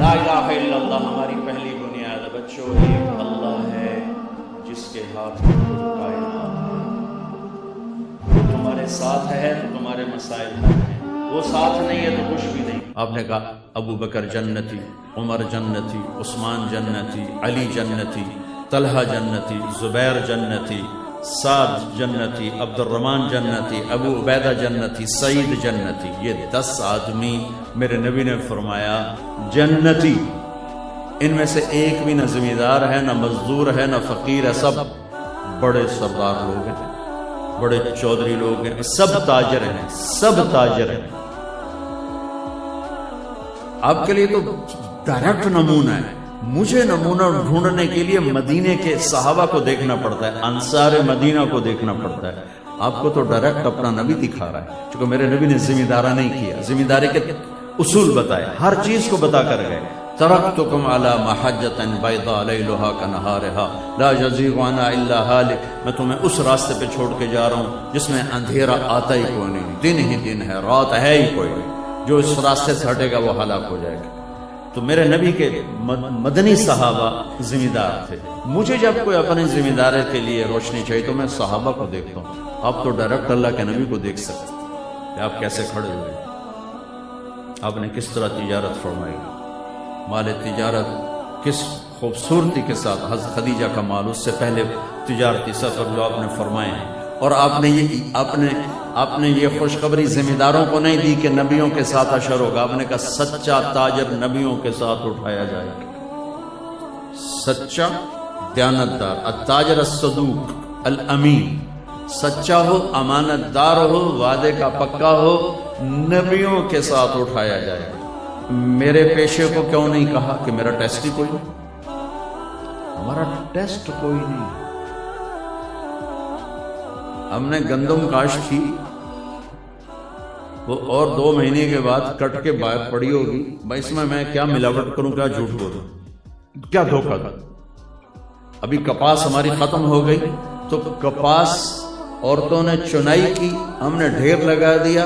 لا الہ الا اللہ ہماری پہلی بنیاد ہے بچوں، ایک اللہ ہے جس کے ہاتھ میں کائنات ہے۔ وہ تمہارے ساتھ ہے تو تمہارے مسائل حل ہیں، وہ ساتھ نہیں ہے تو کچھ بھی نہیں۔ آپ نے کہا ابو بکر جنتی، عمر جنتی، عثمان جنتی، علی جنتی، طلحہ جنتی، زبیر جنتی، سعد جنتی، عبد الرحمن جنتی، ابو عبیدہ جنتی، سعید جنتی، یہ 10 آدمی میرے نبی نے فرمایا جنتی۔ ان میں سے ایک بھی نہ زمیندار ہے، نہ مزدور ہے، نہ فقیر ہے، سب بڑے سردار لوگ ہیں، بڑے چودھری لوگ ہیں، سب تاجر ہیں، سب تاجر ہیں۔ آپ کے لیے تو ڈائریکٹ نمونہ ہے، مجھے نمونہ ڈھونڈنے کے لیے مدینے کے صحابہ کو دیکھنا پڑتا ہے، انصار مدینہ کو دیکھنا پڑتا ہے۔ آپ کو تو ڈائریکٹ اپنا نبی دکھا رہا ہے، چونکہ میرے نبی نے ذمہ نہیں کیا، ذمہ داری کے اصول بتائے، ہر چیز کو بتا کر گئے۔ ترکتکم علی محجۃ بیضاء لیلھا کنہارھا لا یزیغ عنہا الا ھالک، میں تمہیں اس راستے پہ چھوڑ کے جا رہا ہوں جس میں اندھیرا آتا ہی کوئی نہیں، دن ہی دن ہے، رات ہے ہی کوئی نہیں، جو اس راستے سے ہٹے گا وہ ہلاک ہو جائے گا۔ تو میرے نبی کے مدنی صحابہ ذمہ دار تھے۔ مجھے جب کوئی اپنی ذمہ داری کے لیے روشنی چاہیے تو میں صحابہ کو دیکھتا ہوں۔ آپ تو ڈائریکٹ اللہ کے نبی کو دیکھ سکتے ہیں کہ آپ کیسے کھڑے ہوئے، آپ نے کس طرح تجارت فرمائی، مال تجارت کس خوبصورتی کے ساتھ، حضرت خدیجہ کا مال اس سے پہلے تجارتی سفر جو آپ نے فرمائے ہیں، اور آپ نے یہ خوشخبری ذمہ داروں کو نہیں دی کہ نبیوں کے ساتھ حشر ہوگا، آپ نے کہا سچا تاجر نبیوں کے ساتھ اٹھایا جائے گا، سچا دیانتدار، التاجر الصدوق الامین، سچا ہو، امانت دار ہو، وعدے کا پکا ہو، نبیوں کے ساتھ اٹھایا جائے گا۔ میرے پیشے کو کیوں نہیں کہا کہ میرا ٹیسٹ ہی کوئی نہیں، ہمارا ٹیسٹ کوئی نہیں۔ ہم نے گندم کاشت کی، وہ اور 2 مہینے کے بعد کٹ کے باہر پڑی ہوگی، بھائی اس میں کیا ملاوٹ کروں، کیا جھوٹ بولوں، کیا دھوکہ دوں۔ ابھی کپاس ہماری ختم ہو گئی تو کپاس عورتوں نے چنائی کی، ہم نے ڈھیر لگا دیا،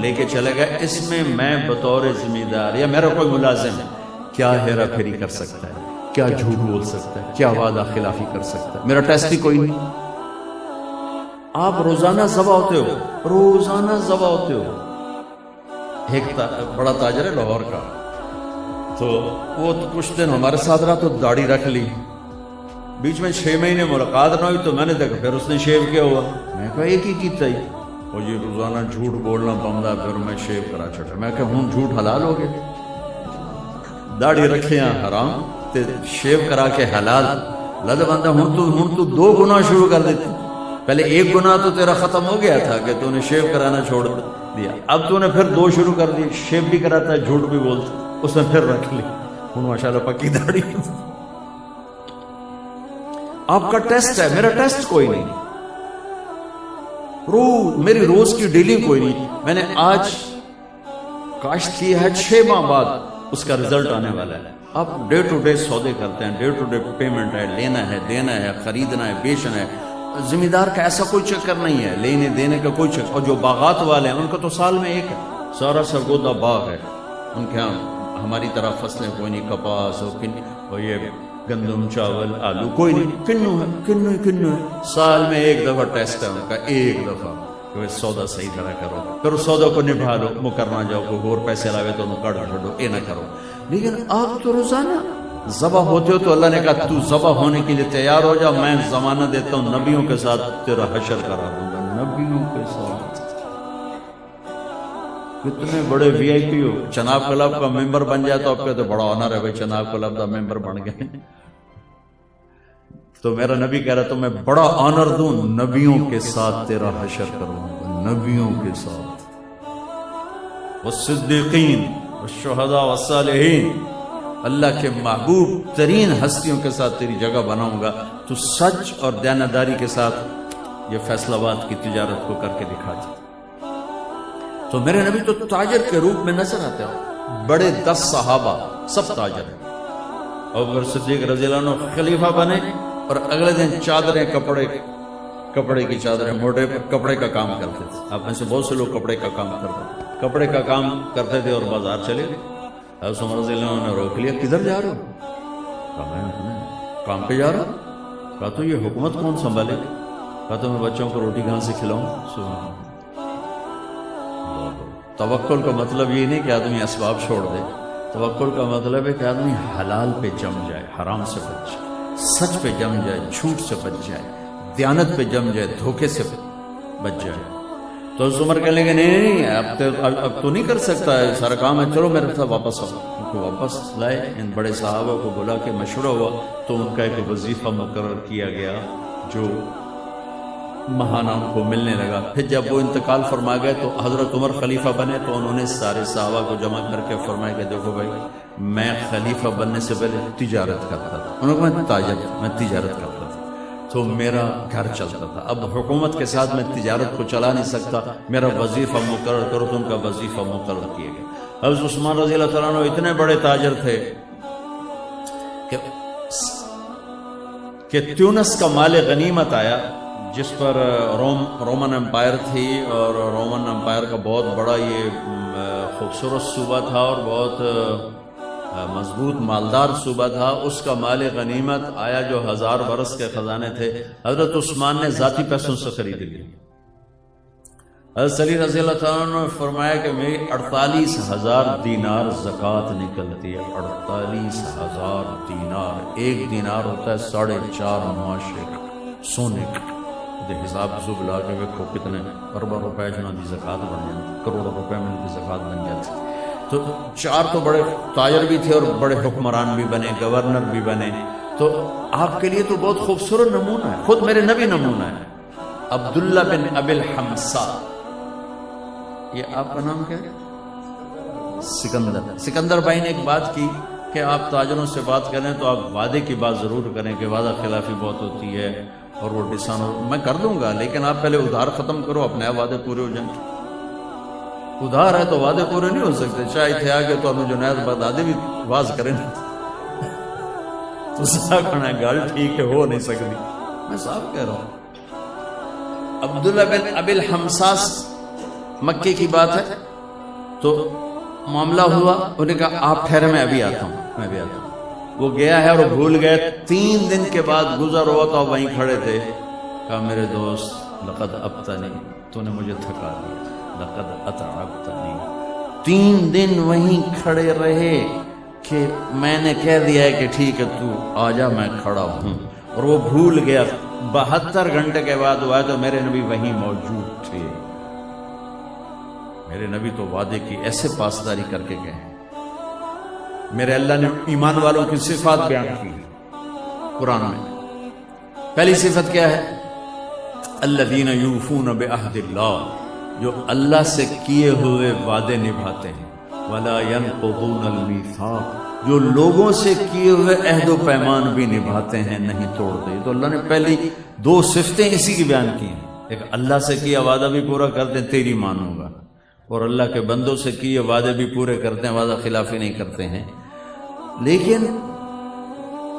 لے کے چلے گئے۔ اس میں میں بطور ذمہ دار یا میرا کوئی ملازم کیا ہیرا پھیری کر سکتا ہے، کیا جھوٹ بول سکتا ہے، کیا وعدہ خلافی کر سکتا ہے؟ میرا ٹیسٹ ہی کوئی نہیں۔ آپ روزانہ ذبح ہوتے ہو، روزانہ ذبح ہوتے ہو۔ ایک بڑا تاجر ہے لاہور کا، تو وہ کچھ دن ہمارے ساتھ رہا تو داڑھی رکھ لی، بیچ میں 6 مہینے ملاقات نہ ہوئی تو میں نے دیکھا پھر اس نے شیو کیا ہوا، میں کہا ایک ہی کیتا ہی، اور یہ روزانہ جھوٹ بولنا بمدا، پھر میں شیو کرا چھٹا۔ میں کہا ہوں جھوٹ حلال ہو گئے، داڑھی رکھے ہیں حرام تے شیو کرا کے حلال، لد بندہ ہوں تو 2 گناہ شروع کر دیتے۔ پہلے 1 گناہ تو تیرا ختم ہو گیا تھا کہ تو نے شیو کرانا چھوڑ دیا، اب تو نے پھر 2 شروع کر دی، شیو بھی کراتا ہے جھوٹ بھی بولتا، اس نے پھر رکھ لی، ہوں ماشاءاللہ پکی داڑھی۔ آپ کا ٹیسٹ ہے، میرا ٹیسٹ کوئی نہیں، میری روز کی ڈیلنگ کوئی نہیں۔ میں نے آج کاشت کی ہے، 6 ماہ بعد اس کا رزلٹ آنے والا ہے۔ آپ ڈے ٹو ڈے سودے کرتے ہیں، ڈے ٹو ڈے پیمنٹ ہے، لینا ہے، دینا ہے، خریدنا ہے، بیچنا ہے۔ ذمہ دار کا ایسا کوئی چکر نہیں ہے، لینے دینے کا کوئی چکر۔ اور جو باغات والے ہیں ان کا تو سال میں ایک ہے، سارا سرگودا باغ ہے ان کے ہاں، ہماری طرح فصلیں کوئی نہیں، کپاس اور یہ گندم، چاول، آلو کوئی نہیں، کنو ہے، کنو ہے۔ سال میں 1 دفعہ ٹیسٹ ہے ان کا، 1 دفعہ کہ سودا صحیح طرح کرو، پھر اس سودا کو نبھا لو، مکرنا جاؤ کوئی اور پیسے لاوے تو انہوں کڑ چھوڑو، اے نہ کرو۔ لیکن آپ تو روزانہ ذبح ہوتے ہو، تو اللہ نے کہا تو ذبح ہونے کے لیے تیار ہو جا، میں ضمانت دیتا ہوں نبیوں کے ساتھ تیرا حشر کرا دوں گا، نبیوں کے ساتھ۔ کتنے بڑے وی آئی پی ہو، چناب کلب کا ممبر بن جائے تو آپ کہتے بڑا آنر ہے بھائی چناب کلب کا ممبر بن گئے، تو میرا نبی کہہ رہا تو میں بڑا آنر دوں، نبیوں کے ساتھ تیرا حشر کروں گا، نبیوں کے ساتھ، والصدیقین والشہداء والصالحین، اللہ کے محبوب ترین ہستیوں کے ساتھ تیری جگہ بناؤں گا، تو سچ اور دیانتداری کے ساتھ یہ فیصل آباد کی تجارت کو کر کے دکھا دے۔ تو میرے نبی تو تاجر کے روپ میں نظر آتے ہیں، بڑے 10 صحابہ سب تاجر ہیں۔ ابوبکر صدیق رضی اللہ عنہ خلیفہ بنے اور اگلے دن چادریں، کپڑے کی چادریں، موٹے کپڑے کا کام کرتے تھے۔ آپ میں سے بہت سے لوگ کپڑے کا کام کرتے تھے اور بازار چلے گئے، حضرت عمر رضی اللہ عنہ نے روک لیا، کدھر جا رہے ہو؟ کہا میں اپنے کام پہ جا رہا ہوں۔ کہا تو یہ حکومت کون سنبھالے گا؟ کہا تو میں بچوں کو روٹی کہاں سے کھلاؤں؟ سبحان اللہ۔ توکل کا مطلب یہ نہیں کہ آدمی اسباب چھوڑ دے، توکل کا مطلب ہے کہ آدمی حلال پہ جم جائے، حرام سے بچ جائے، سچ پہ جم جائے، جھوٹ سے بچ جائے، دیانت پہ جم جائے، دھوکے سے بچ جائے۔ تو حضرت عمر کہنے لگے نہیں اب تو نہیں کر سکتا ہے سارا کام ہے، چلو میرے ساتھ واپس آؤ۔ ان کو واپس لائے، ان بڑے صحابہ کو بلا کے مشورہ ہوا تو ان کا ایک وظیفہ مقرر کیا گیا جو ماہانہ ان کو ملنے لگا۔ پھر جب وہ انتقال فرما گئے تو حضرت عمر خلیفہ بنے تو انہوں نے سارے صحابہ کو جمع کر کے فرمایا کہ دیکھو بھائی، میں خلیفہ بننے سے پہلے تجارت کرتا تھا، انہوں نے کہا میں تجارت کرتا تھا تو میرا گھر چلتا تھا، اب حکومت کے ساتھ میں تجارت کو چلا نہیں سکتا، میرا وظیفہ مقرر کرو تو ان کا وظیفہ مقرر کیا گیا۔ حضرت عثمان رضی اللہ تعالیٰ عنہ اتنے بڑے تاجر تھے کہ تیونس کا مال غنیمت آیا جس پر رومن امپائر تھی، اور رومن امپائر کا بہت بڑا یہ خوبصورت صوبہ تھا اور بہت مضبوط مالدار صوبہ تھا۔ اس کا مال غنیمت آیا جو 1000 برس کے خزانے تھے، حضرت عثمان نے ذاتی پیسوں سے خرید لی۔ حضرت علی رضی اللہ تعالیٰ عنہ نے فرمایا کہ میری 48,000 دینار زکوٰۃ نکلتی ہے، 48,000 دینار، ایک دینار ہوتا ہے 4.5 معاشرے کا سونے کا۔ حساب حساب لا کے دیکھو کتنے اربوں روپے جنہوں کی زکوٰۃ بن جاتی، کروڑوں روپے میں ان کی زکوٰۃ بن جاتی۔ تو 4 تو بڑے تاجر بھی تھے اور بڑے حکمران بھی بنے، گورنر بھی بنے۔ تو آپ کے لیے تو بہت خوبصورت نمونہ ہے، خود میرے نبی نمونہ ہے۔ عبداللہ بن ابی الحمصا، یہ آپ کا نام کیا ہے؟ سکندر بھائی نے ایک بات کی کہ آپ تاجروں سے بات کریں تو آپ وعدے کی بات ضرور کریں کہ وعدہ خلافی بہت ہوتی ہے اور وہ ڈسان میں کر دوں گا، لیکن آپ پہلے ادھار ختم کرو، اپنے وعدے پورے ہو جائیں۔ ادھار ہے تو وعدے پورے نہیں ہو سکتے، چاہے تھے آگے تو ہمیں جنید بغدادی بھی واز کریں تو ساکھنا گل ٹھیک ہے، ہو نہیں سکتی، میں صاحب کہہ رہا ہوں۔ عبداللہ بن ابی الحمصاس مکے کی بات ہے تو معاملہ ہوا، انہوں نے کہا آپ ٹھہرے میں ابھی آتا ہوں۔ وہ گیا ہے اور بھول گئے، 3 دن کے بعد گزر ہوا تو وہیں کھڑے تھے، کہا میرے دوست لقد ابتنی، تو نے مجھے تھکا دیا، لقد اتعبتنی۔ 3 دن وہیں کھڑے رہے کہ میں نے کہہ دیا ہے کہ ٹھیک ہے تو آ جا، میں کھڑا ہوں، اور وہ بھول گیا۔ 72 گھنٹے کے بعد ہوا تو میرے نبی وہیں موجود تھے۔ میرے نبی تو وعدے کی ایسے پاسداری کر کے گئے ہیں۔ میرے اللہ نے ایمان والوں کی صفات بیان کی قرآن میں۔ پہلی صفت کیا ہے؟ الذین یوفون بعہد اللہ، جو اللہ سے کیے ہوئے وعدے نبھاتے ہیں۔ ولا ینقضون المیثاق، جو لوگوں سے کیے ہوئے عہد و پیمان بھی نبھاتے ہیں، نہیں توڑتے۔ تو اللہ نے پہلی 2 صفتیں اسی کی بیان کی ہیں، ایک اللہ سے کیا وعدہ بھی پورا کرتے ہیں، تیری مانوں گا، اور اللہ کے بندوں سے کیے وعدے بھی پورے کرتے ہیں، وعدہ خلافی نہیں کرتے ہیں۔ لیکن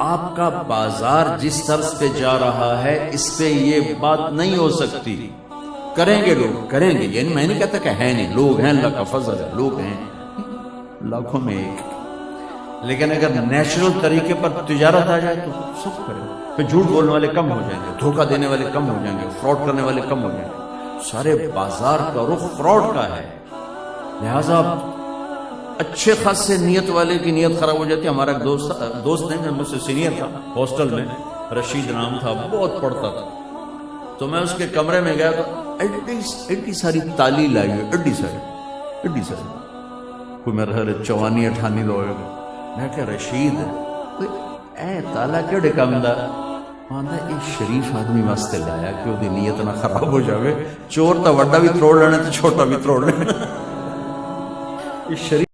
آپ کا بازار جس طرز پہ جا رہا ہے اس پہ یہ بات نہیں ہو سکتی۔ کریں گے لوگ، کریں گے، یعنی میں نہیں کہتا کہ ہے نہیں، لوگ ہیں، اللہ کا فضل ہے، لوگ ہیں لاکھوں میں ایک، لیکن اگر نیچرل طریقے پر تجارت آ جائے تو سب کریں، پھر جھوٹ بولنے والے کم ہو جائیں گے، دھوکہ دینے والے کم ہو جائیں گے، فراڈ کرنے والے کم ہو جائیں گے۔ سارے بازار کا رخ فراڈ کا ہے، لہذا اچھے خاصے نیت والے کی نیت خراب ہو جاتی ہے۔ ہمارا ایک دوست نہیں، مجھ سے سینئر تھا ہاسٹل میں، رشید نام تھا، بہت پڑھتا تھا، تو میں اس کے کمرے میں گیا تو ایڈی ساری تالی لائی ہوئی، ایڈی ساری کوئی میرا خیال 54-58 لوگ۔ میں کہا رشید اے تالا کیڑے کام دا؟ آندا ایک شریف آدمی واسطے لایا کہ وہ نیت نہ خراب ہو جاوے، چور تا وڈا بھی تروڑ لینا تو چھوٹا بھی تروڑ لینا۔ شریف